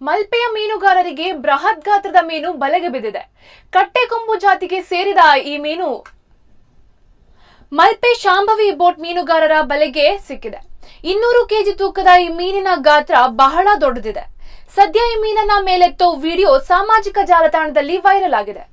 ಮಲ್ಪೆಯ ಮೀನುಗಾರರಿಗೆ ಬೃಹತ್ ಗಾತ್ರದ ಮೀನು ಬಲೆಗೆ ಬಿದ್ದಿದೆ. ಕಟ್ಟೆಕೊಂಬು ಜಾತಿಗೆ ಸೇರಿದ ಈ ಮೀನು ಮಲ್ಪೆ ಶಾಂಭವಿ ಬೋಟ್ ಮೀನುಗಾರರ ಬಲೆಗೆ ಸಿಕ್ಕಿದೆ. 200 ಕೆಜಿ ತೂಕದ ಈ ಮೀನಿನ ಗಾತ್ರ ಬಹಳ ದೊಡ್ಡದಿದೆ. ಸದ್ಯ ಈ ಮೀನನ್ನ ಮೇಲೆತ್ತೋ ವಿಡಿಯೋ ಸಾಮಾಜಿಕ ಜಾಲತಾಣದಲ್ಲಿ ವೈರಲ್ ಆಗಿದೆ.